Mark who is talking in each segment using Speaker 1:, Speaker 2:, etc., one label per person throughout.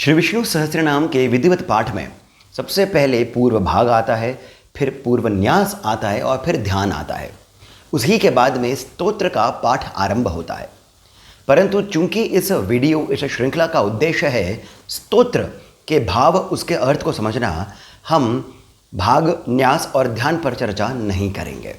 Speaker 1: श्री विष्णु सहस्त्रनाम के विधिवत पाठ में सबसे पहले पूर्व भाग आता है, फिर पूर्व न्यास आता है और फिर ध्यान आता है। उसी के बाद में स्तोत्र का पाठ आरंभ होता है। परंतु चूंकि इस श्रृंखला का उद्देश्य है स्तोत्र के भाव, उसके अर्थ को समझना, हम भाग, न्यास और ध्यान पर चर्चा नहीं करेंगे।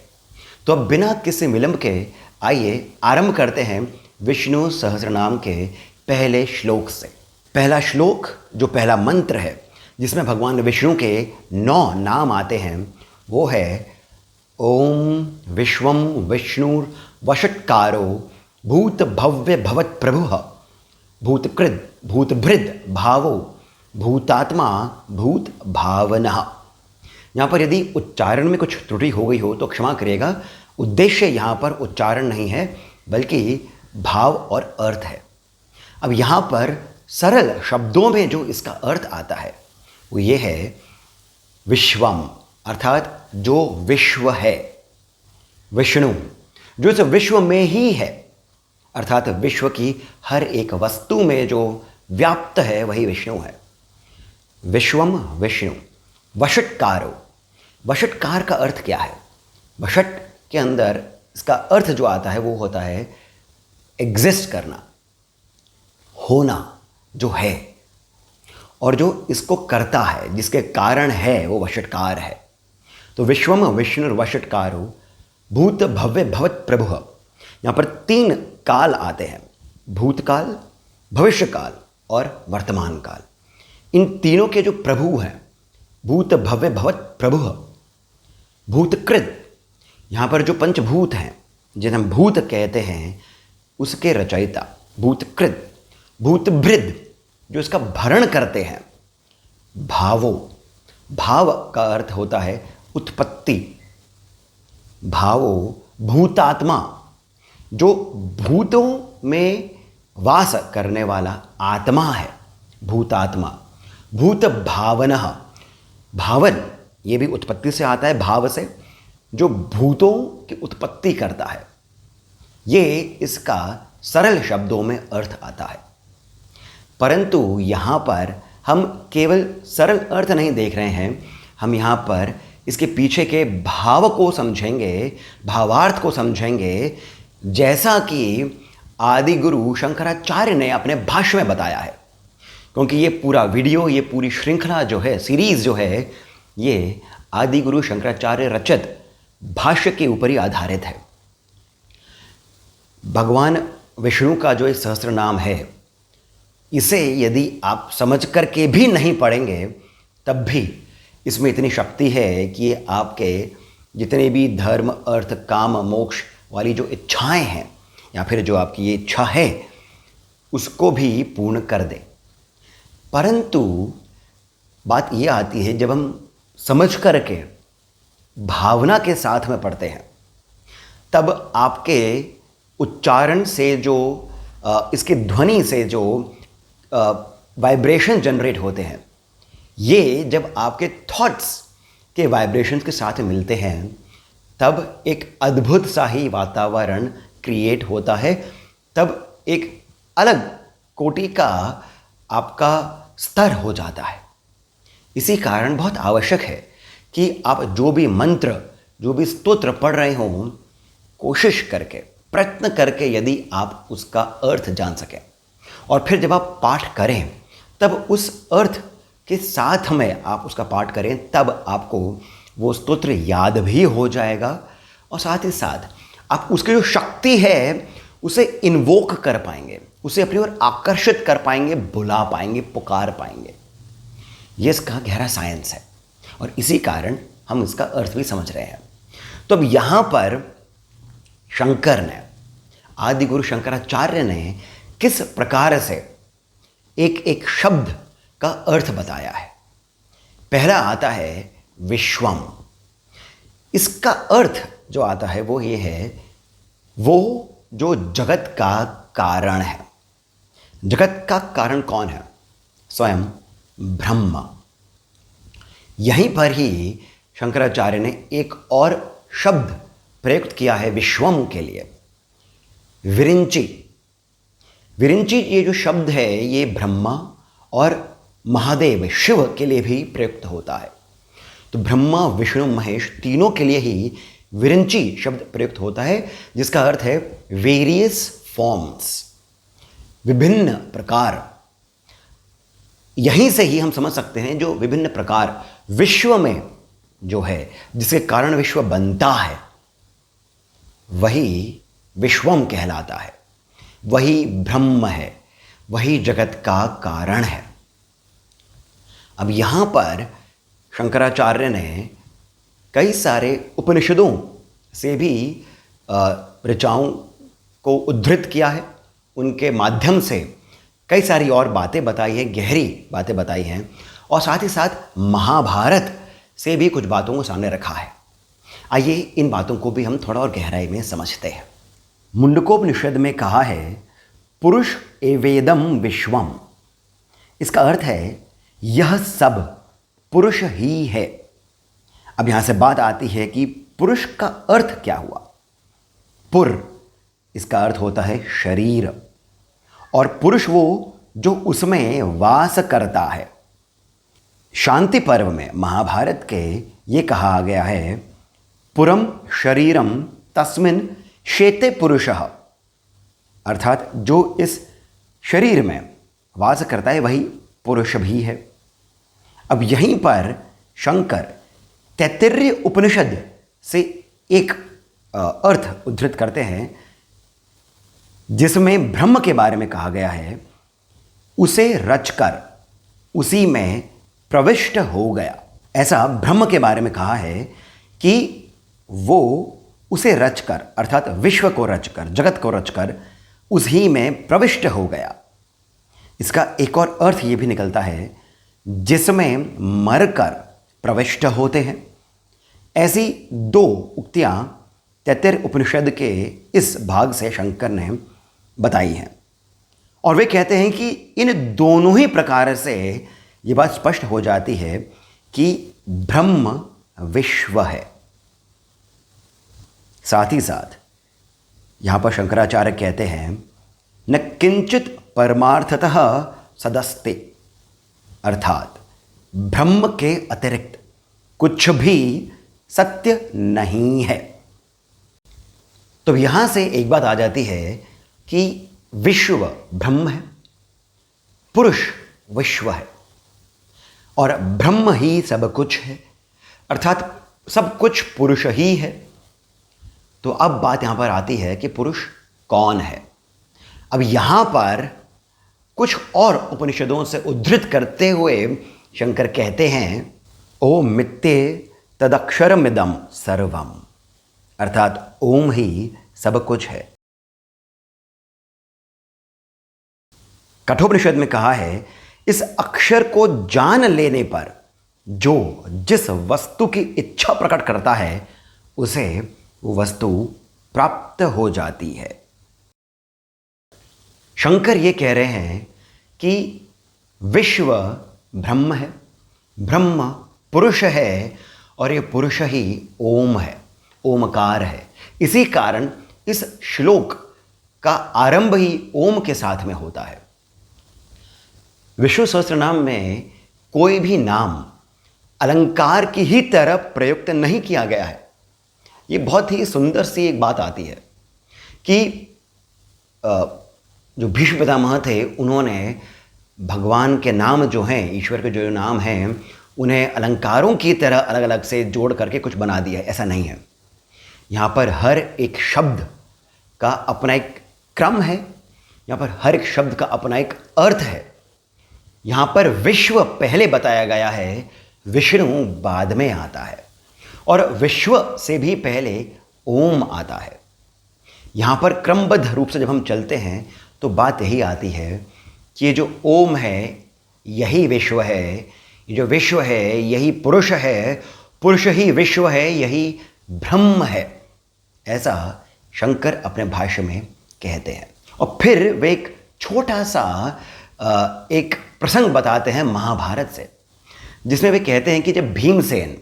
Speaker 1: तो अब बिना किसी विलंब के आइए आरंभ करते हैं विष्णु सहस्त्रनाम के पहले श्लोक से। पहला श्लोक, जो पहला मंत्र है जिसमें भगवान विष्णु के 9 नाम आते हैं, वो है ओम विश्वम विष्णुर वषट्कारो भूत भव्य भवत प्रभुः भूतकृद भूतभृद भावो भूतात्मा भूत भावनः। यहाँ पर यदि उच्चारण में कुछ त्रुटि हो गई हो तो क्षमा करिएगा। उद्देश्य यहाँ पर उच्चारण नहीं है बल्कि भाव और अर्थ है। अब यहाँ पर सरल शब्दों में जो इसका अर्थ आता है वो ये है विश्वम, अर्थात जो विश्व है, विष्णु जो इस विश्व में ही है, अर्थात विश्व की हर एक वस्तु में जो व्याप्त है वही विष्णु है। विश्वम विष्णु। वषट्कारो, वषट्कार का अर्थ क्या है? वषट के अंदर इसका अर्थ जो आता है वो होता है एग्जिस्ट करना, होना, जो है, और जो इसको करता है, जिसके कारण है, वो वषट्कार है। तो विश्वम विष्णुर वषट्कारो भूत भव्य भवत प्रभुः। यहाँ पर 3 काल आते हैं, भूतकाल, भविष्यकाल और वर्तमान काल। इन तीनों के जो प्रभु हैं, भूत भव्य भवत प्रभुः, भूतकृत, यहाँ पर जो पंचभूत हैं जिन्हें हम भूत कहते हैं, उसके रचयिता भूतकृत, भूतभृद, जो इसका भरण करते हैं, भावो, भाव का अर्थ होता है उत्पत्ति, भावो भूतात्मा, जो भूतों में वास करने वाला आत्मा है, भूतात्मा, भूत भावनः, भावन ये भी उत्पत्ति से आता है, भाव से, जो भूतों की उत्पत्ति करता है। ये इसका सरल शब्दों में अर्थ आता है। परंतु यहाँ पर हम केवल सरल अर्थ नहीं देख रहे हैं, हम यहाँ पर इसके पीछे के भाव को समझेंगे, भावार्थ को समझेंगे, जैसा कि आदि गुरु शंकराचार्य ने अपने भाष्य में बताया है। क्योंकि ये पूरा वीडियो, ये पूरी श्रृंखला जो है, सीरीज़ जो है, ये आदि गुरु शंकराचार्य रचित भाष्य के ऊपर ही आधारित है। भगवान विष्णु का जो इस सहस्त्र नाम है, इसे यदि आप समझ करके भी नहीं पढ़ेंगे तब भी इसमें इतनी शक्ति है कि आपके जितने भी धर्म, अर्थ, काम, मोक्ष वाली जो इच्छाएं हैं, या फिर जो आपकी ये इच्छा है, उसको भी पूर्ण कर दे। परंतु बात ये आती है जब हम समझ करके भावना के साथ में पढ़ते हैं, तब आपके उच्चारण से जो इसकी ध्वनि से जो वाइब्रेशन जनरेट होते हैं, ये जब आपके थॉट्स के वाइब्रेशंस के साथ मिलते हैं तब एक अद्भुत सा ही वातावरण क्रिएट होता है। तब एक अलग कोटि का आपका स्तर हो जाता है। इसी कारण बहुत आवश्यक है कि आप जो भी मंत्र, जो भी स्तोत्र पढ़ रहे हों, कोशिश करके, प्रयत्न करके यदि आप उसका अर्थ जान सकें, और फिर जब आप पाठ करें तब उस अर्थ के साथ में आप उसका पाठ करें, तब आपको वो स्तोत्र याद भी हो जाएगा और साथ ही साथ आप उसकी जो शक्ति है उसे इन्वोक कर पाएंगे, उसे अपनी ओर आकर्षित कर पाएंगे, बुला पाएंगे, पुकार पाएंगे। ये इसका गहरा साइंस है और इसी कारण हम इसका अर्थ भी समझ रहे हैं। तो अब यहाँ पर शंकर ने, आदि गुरु शंकराचार्य ने किस प्रकार से एक एक शब्द का अर्थ बताया है। पहला आता है विश्वम। इसका अर्थ जो आता है वो ये है, वो जो जगत का कारण है। जगत का कारण कौन है? स्वयं ब्रह्म। यहीं पर ही शंकराचार्य ने एक और शब्द प्रयुक्त किया है विश्वम के लिए, विरिंची। विरिंची ये जो शब्द है ये ब्रह्मा और महादेव शिव के लिए भी प्रयुक्त होता है। तो ब्रह्मा विष्णु महेश तीनों के लिए ही विरिंची शब्द प्रयुक्त होता है, जिसका अर्थ है वेरियस फॉर्म्स, विभिन्न प्रकार। यहीं से ही हम समझ सकते हैं जो विभिन्न प्रकार विश्व में जो है, जिसके कारण विश्व बनता है, वही विश्वम कहलाता है, वही ब्रह्म है, वही जगत का कारण है। अब यहाँ पर शंकराचार्य ने कई सारे उपनिषदों से भी ऋचाओं को उद्धृत किया है, उनके माध्यम से कई सारी और बातें बताई हैं, गहरी बातें बताई हैं, और साथ ही साथ महाभारत से भी कुछ बातों को सामने रखा है। आइए इन बातों को भी हम थोड़ा और गहराई में समझते हैं। मुंडकोपनिषद में कहा है पुरुष एवेदम विश्वम। इसका अर्थ है यह सब पुरुष ही है। अब यहां से बात आती है कि पुरुष का अर्थ क्या हुआ। पुर, इसका अर्थ होता है शरीर, और पुरुष वो जो उसमें वास करता है। शांति पर्व में महाभारत के ये कहा गया है पुरम शरीरम तस्मिन शेते पुरुषः, अर्थात जो इस शरीर में वास करता है वही पुरुष भी है। अब यहीं पर शंकर तैत्तिरीय उपनिषद से एक अर्थ उद्धृत करते हैं, जिसमें ब्रह्म के बारे में कहा गया है उसे रचकर उसी में प्रविष्ट हो गया। ऐसा ब्रह्म के बारे में कहा है कि वो उसे रचकर, अर्थात विश्व को रचकर, जगत को रचकर उसी में प्रविष्ट हो गया। इसका एक और अर्थ ये भी निकलता है जिसमें मरकर प्रविष्ट होते हैं। ऐसी दो उक्तियां तैत्तिरीय उपनिषद के इस भाग से शंकर ने बताई हैं, और वे कहते हैं कि इन दोनों ही प्रकार से ये बात स्पष्ट हो जाती है कि ब्रह्म विश्व है। साथ ही साथ यहां पर शंकराचार्य कहते हैं न किंचित परमार्थतः सदस्ते, अर्थात ब्रह्म के अतिरिक्त कुछ भी सत्य नहीं है। तो यहां से एक बात आ जाती है कि विश्व ब्रह्म है, पुरुष विश्व है, और ब्रह्म ही सब कुछ है, अर्थात सब कुछ पुरुष ही है। तो अब बात यहां पर आती है कि पुरुष कौन है। अब यहां पर कुछ और उपनिषदों से उद्धृत करते हुए शंकर कहते हैं ओम मित्ते तदक्षरमिदम सर्वम, अर्थात ओम ही सब कुछ है। कठोपनिषद में कहा है इस अक्षर को जान लेने पर जो जिस वस्तु की इच्छा प्रकट करता है उसे वो वस्तु प्राप्त हो जाती है। शंकर ये कह रहे हैं कि विश्व ब्रह्म है, ब्रह्म पुरुष है, और ये पुरुष ही ओम है, ओमकार है। इसी कारण इस श्लोक का आरंभ ही ओम के साथ में होता है। विष्णु सहस्त्रनाम में कोई भी नाम अलंकार की ही तरह प्रयुक्त नहीं किया गया है। ये बहुत ही सुंदर सी एक बात आती है कि जो भीष्म पितामह थे उन्होंने भगवान के नाम जो हैं, ईश्वर के जो नाम हैं, उन्हें अलंकारों की तरह अलग अलग से जोड़ करके कुछ बना दिया है। ऐसा नहीं है। यहाँ पर हर एक शब्द का अपना एक क्रम है, यहाँ पर हर एक शब्द का अपना एक अर्थ है। यहाँ पर विश्व पहले बताया गया है, विष्णु बाद में आता है, और विश्व से भी पहले ओम आता है। यहाँ पर क्रमबद्ध रूप से जब हम चलते हैं तो बात यही आती है कि ये जो ओम है यही विश्व है, ये जो विश्व है यही पुरुष है, पुरुष ही विश्व है, यही ब्रह्म है। ऐसा शंकर अपने भाष्य में कहते हैं। और फिर वे एक छोटा सा एक प्रसंग बताते हैं महाभारत से, जिसमें वे कहते हैं कि जब भीमसेन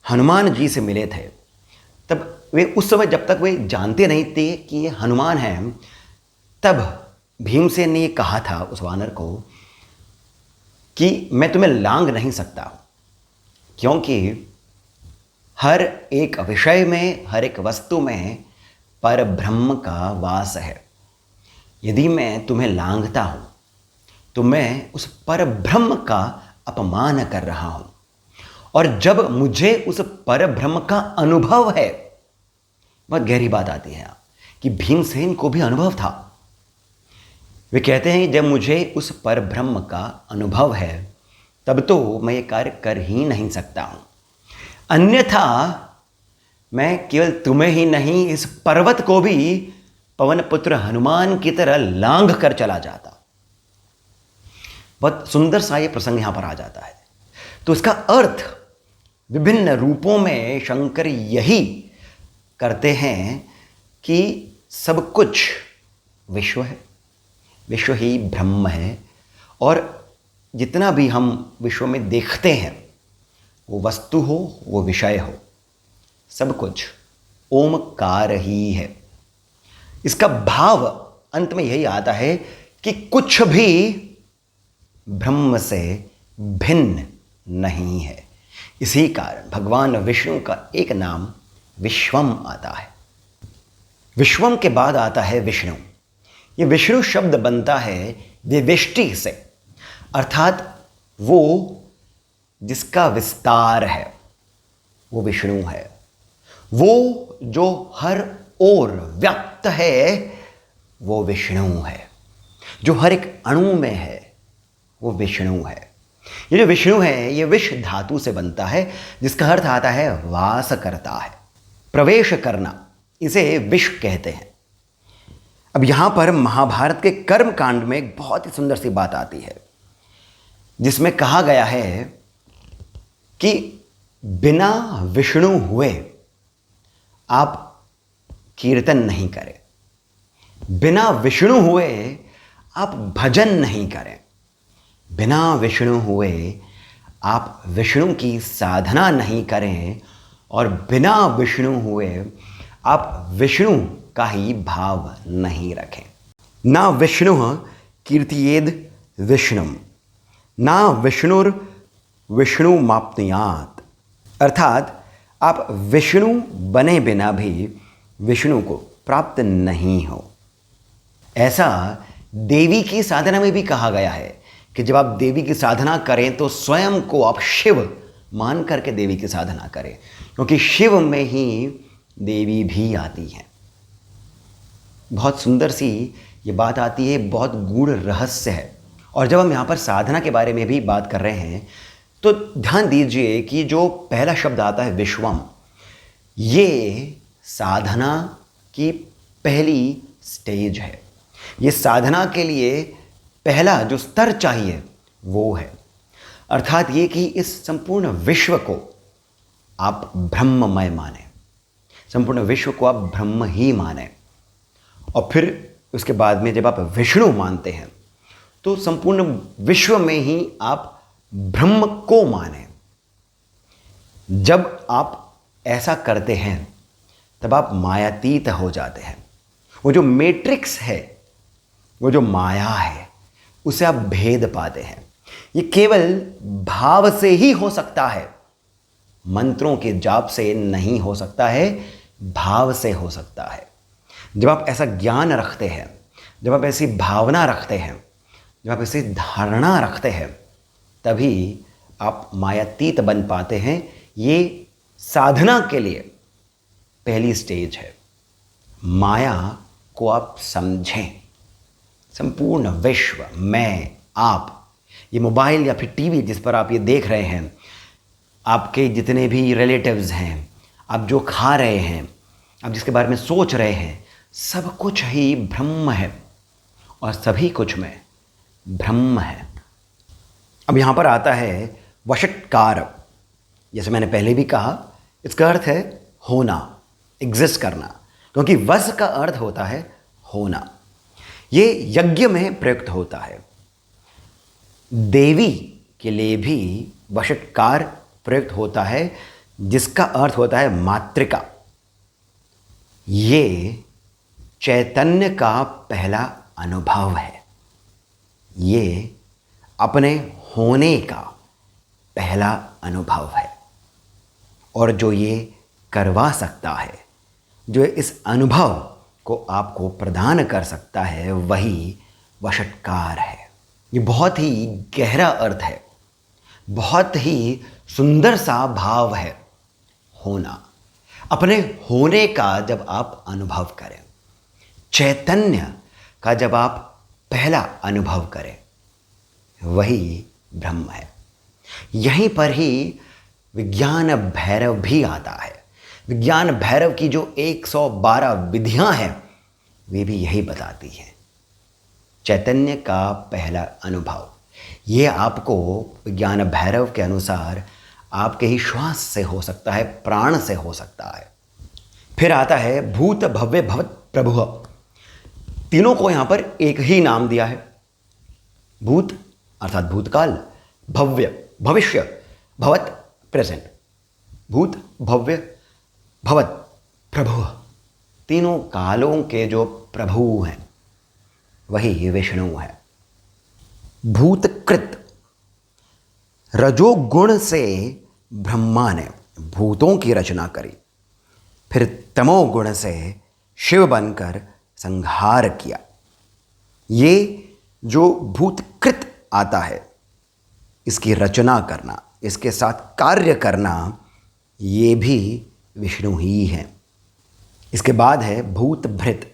Speaker 1: हनुमान जी से मिले थे तब वे उस समय, जब तक वे जानते नहीं थे कि ये हनुमान हैं, तब भीमसेन ने ये कहा था उस वानर को कि मैं तुम्हें लांघ नहीं सकता, क्योंकि हर एक विषय में, हर एक वस्तु में पर ब्रह्म का वास है। यदि मैं तुम्हें लांघता हूं तो मैं उस पर ब्रह्म का अपमान कर रहा हूं। और जब मुझे उस पर ब्रह्म का अनुभव है, बहुत गहरी बात आती है कि भीमसेन को भी अनुभव था। वे कहते हैं जब मुझे उस पर ब्रह्म का अनुभव है तब तो मैं ये कार्य कर ही नहीं सकता हूं, अन्यथा मैं केवल तुम्हें ही नहीं इस पर्वत को भी पवन पुत्र हनुमान की तरह लांघ कर चला जाता। बहुत सुंदर सा ये प्रसंग यहां पर आ जाता है। तो इसका अर्थ विभिन्न रूपों में शंकर यही करते हैं कि सब कुछ विश्व है, विश्व ही ब्रह्म है, और जितना भी हम विश्व में देखते हैं, वो वस्तु हो, वो विषय हो, सब कुछ ओमकार ही है। इसका भाव अंत में यही आता है कि कुछ भी ब्रह्म से भिन्न नहीं है। इसी कारण भगवान विष्णु का एक नाम विश्वम आता है। विश्वम के बाद आता है विष्णु। ये विष्णु शब्द बनता है विविष्टि से, अर्थात वो जिसका विस्तार है वो विष्णु है। वो जो हर ओर व्याप्त है वो विष्णु है। जो हर एक अणु में है वो विष्णु है। ये जो विष्णु है ये विष धातु से बनता है, जिसका अर्थ आता है वास करता है, प्रवेश करना। इसे विष कहते हैं। अब यहां पर महाभारत के कर्म कांड में एक बहुत ही सुंदर सी बात आती है, जिसमें कहा गया है कि बिना विष्णु हुए आप कीर्तन नहीं करें, बिना विष्णु हुए आप भजन नहीं करें, बिना विष्णु हुए आप विष्णु की साधना नहीं करें, और बिना विष्णु हुए आप विष्णु का ही भाव नहीं रखें। ना विष्णु कीर्तियेद विष्णुम, ना विष्णुर विष्णु माप्नुयात, अर्थात आप विष्णु बने बिना भी विष्णु को प्राप्त नहीं हो। ऐसा देवी की साधना में भी कहा गया है कि जब आप देवी की साधना करें तो स्वयं को आप शिव मान करके देवी की साधना करें, क्योंकि शिव में ही देवी भी आती हैं। बहुत सुंदर सी ये बात आती है, बहुत गूढ़ रहस्य है। और जब हम यहाँ पर साधना के बारे में भी बात कर रहे हैं तो ध्यान दीजिए कि जो पहला शब्द आता है विश्वम, ये साधना की पहली स्टेज है। ये साधना के लिए पहला जो स्तर चाहिए वो है, अर्थात ये कि इस संपूर्ण विश्व को आप ब्रह्ममय माने, संपूर्ण विश्व को आप ब्रह्म ही माने। और फिर उसके बाद में जब आप विष्णु मानते हैं तो संपूर्ण विश्व में ही आप ब्रह्म को माने। जब आप ऐसा करते हैं तब आप मायातीत हो जाते हैं। वो जो मैट्रिक्स है, वो जो माया है, उसे आप भेद पाते हैं। ये केवल भाव से ही हो सकता है, मंत्रों के जाप से नहीं हो सकता है, भाव से हो सकता है। जब आप ऐसा ज्ञान रखते हैं, जब आप ऐसी भावना रखते हैं, जब आप ऐसी धारणा रखते हैं, तभी आप मायातीत बन पाते हैं। ये साधना के लिए पहली स्टेज है। माया को आप समझें। संपूर्ण विश्व, मैं, आप, ये मोबाइल या फिर टीवी जिस पर आप ये देख रहे हैं, आपके जितने भी रिलेटिव्स हैं, आप जो खा रहे हैं, आप जिसके बारे में सोच रहे हैं, सब कुछ ही ब्रह्म है और सभी कुछ में ब्रह्म है। अब यहाँ पर आता है वषट्कार। जैसे मैंने पहले भी कहा, इसका अर्थ है होना, एग्जिस्ट करना, क्योंकि वश का अर्थ होता है होना। ये यज्ञ में प्रयुक्त होता है। देवी के लिए भी वषट्कार प्रयुक्त होता है, जिसका अर्थ होता है मातृका। ये चैतन्य का पहला अनुभव है। ये अपने होने का पहला अनुभव है। और जो ये करवा सकता है, जो इस अनुभव को आपको प्रदान कर सकता है, वही वशटकार है। ये बहुत ही गहरा अर्थ है, बहुत ही सुंदर सा भाव है। होना, अपने होने का जब आप अनुभव करें, चैतन्य का जब आप पहला अनुभव करें, वही ब्रह्म है। यहीं पर ही विज्ञान भैरव भी आता है। विज्ञान भैरव की जो 112 विधियां हैं, वे भी यही बताती हैं। चैतन्य का पहला अनुभव, ये आपको विज्ञान भैरव के अनुसार आपके ही श्वास से हो सकता है, प्राण से हो सकता है। फिर आता है भूत भव्य भवत प्रभु। तीनों को यहां पर एक ही नाम दिया है। भूत अर्थात भूतकाल, भव्य भविष्य, भवत प्रेजेंट। भूत भव्य भवत प्रभु, तीनों कालों के जो प्रभु हैं वही विष्णु है। भूतकृत, रजोगुण से ब्रह्मा ने भूतों की रचना करी, फिर तमोगुण से शिव बनकर संहार किया। ये जो भूतकृत आता है, इसकी रचना करना, इसके साथ कार्य करना, ये भी विष्णु ही है। इसके बाद है भूतभृत।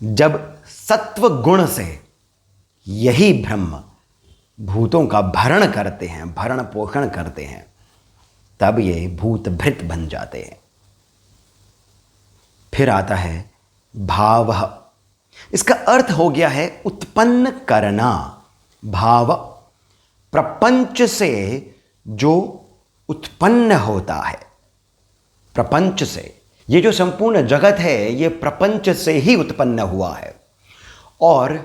Speaker 1: जब सत्व गुण से यही ब्रह्म भूतों का भरण करते हैं, भरण पोषण करते हैं, तब ये भूतभृत बन जाते हैं। फिर आता है भाव। इसका अर्थ हो गया है उत्पन्न करना। भाव, प्रपंच से जो उत्पन्न होता है, प्रपंच से, ये जो संपूर्ण जगत है, ये प्रपंच से ही उत्पन्न हुआ है। और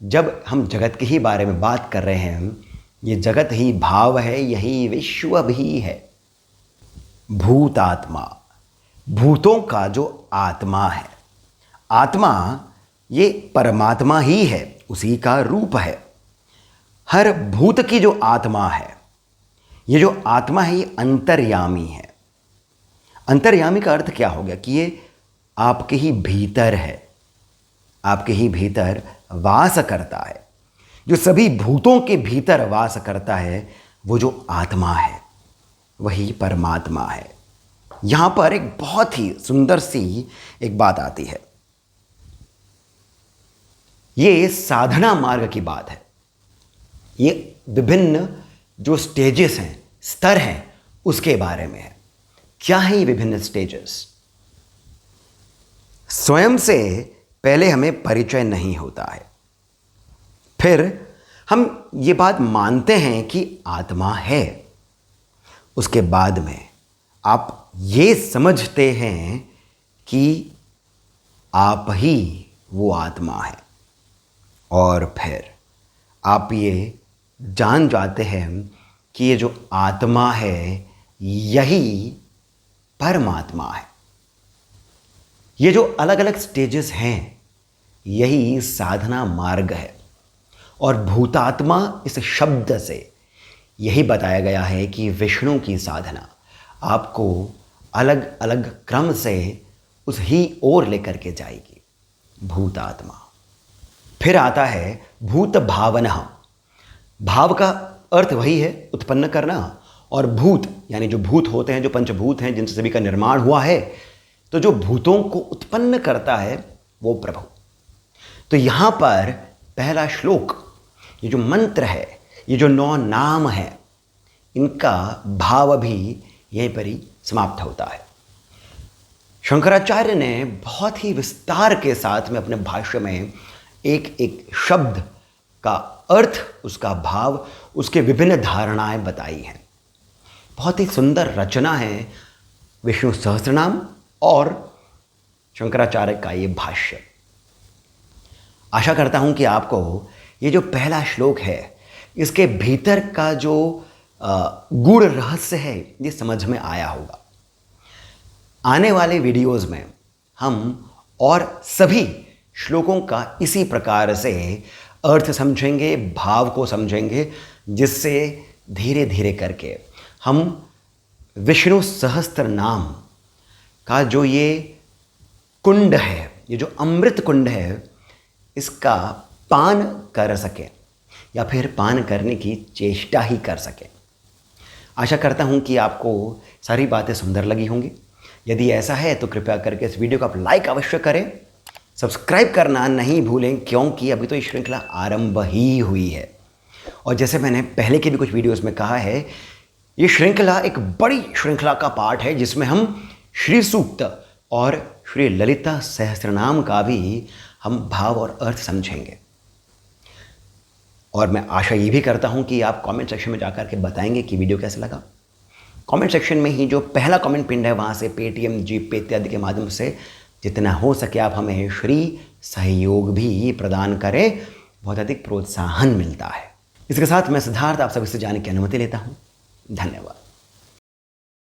Speaker 1: जब हम जगत के ही बारे में बात कर रहे हैं, ये जगत ही भाव है, यही विश्व भी है। भूतात्मा, भूतों का जो आत्मा है, आत्मा ये परमात्मा ही है, उसी का रूप है। हर भूत की जो आत्मा है, ये जो आत्मा है, ये अंतर्यामी है। अंतर्यामी का अर्थ क्या हो गया कि ये आपके ही भीतर है, आपके ही भीतर वास करता है। जो सभी भूतों के भीतर वास करता है, वो जो आत्मा है, वही परमात्मा है। यहां पर एक बहुत ही सुंदर सी एक बात आती है। ये साधना मार्ग की बात है। ये विभिन्न जो स्टेजेस हैं, स्तर हैं, उसके बारे में है। क्या है ये विभिन्न स्टेजेस? स्वयं से पहले हमें परिचय नहीं होता है, फिर हम ये बात मानते हैं कि आत्मा है। उसके बाद में आप ये समझते हैं कि आप ही वो आत्मा है, और फिर आप ये जान जाते हैं कि ये जो आत्मा है, यही परमात्मा है। ये जो अलग अलग स्टेजेस हैं, यही साधना मार्ग है। और भूतात्मा इस शब्द से यही बताया गया है कि विष्णु की साधना आपको अलग अलग क्रम से उस ही ओर लेकर के जाएगी। भूतात्मा। फिर आता है भूत भावना। भाव का अर्थ वही है, उत्पन्न करना। और भूत यानी जो भूत होते हैं, जो पंचभूत हैं, जिनसे सभी का निर्माण हुआ है, तो जो भूतों को उत्पन्न करता है वो प्रभु। तो यहां पर पहला श्लोक, ये जो मंत्र है, ये जो 9 नाम है, इनका भाव भी यहीं पर ही समाप्त होता है। शंकराचार्य ने बहुत ही विस्तार के साथ में अपने भाष्य में एक एक शब्द का अर्थ, उसका भाव, उसके विभिन्न धारणाएं बताई हैं। बहुत ही सुंदर रचना है विष्णु सहस्त्रनाम और शंकराचार्य का ये भाष्य। आशा करता हूं कि आपको ये जो पहला श्लोक है, इसके भीतर का जो गूढ़ रहस्य है, ये समझ में आया होगा। आने वाले वीडियोस में हम और सभी श्लोकों का इसी प्रकार से अर्थ समझेंगे, भाव को समझेंगे, जिससे धीरे धीरे करके हम विष्णु सहस्त्र नाम का जो ये कुंड है, ये जो अमृत कुंड है, इसका पान कर सकें या फिर पान करने की चेष्टा ही कर सकें। आशा करता हूँ कि आपको सारी बातें सुंदर लगी होंगी। यदि ऐसा है तो कृपया करके इस वीडियो को आप लाइक अवश्य करें, सब्सक्राइब करना नहीं भूलें, क्योंकि अभी तो ये श्रृंखला आरंभ ही हुई है। और जैसे मैंने पहले के भी कुछ वीडियोस में कहा है, ये श्रृंखला एक बड़ी श्रृंखला का पार्ट है जिसमें हम श्री सूक्त और श्री ललिता सहस्त्रनाम का भी हम भाव और अर्थ समझेंगे। और मैं आशा ये भी करता हूँ कि आप कमेंट सेक्शन में जाकर के बताएंगे कि वीडियो कैसा लगा। कमेंट सेक्शन में ही जो पहला कमेंट पिन है वहाँ से पेटीएम, जीपे इत्यादि के माध्यम से जितना हो सके आप हमें श्री सहयोग भी प्रदान करें, बहुत अधिक प्रोत्साहन मिलता है। इसके साथ मैं सिद्धार्थ आप सभी से जाने की अनुमति लेता हूँ। धन्यवाद।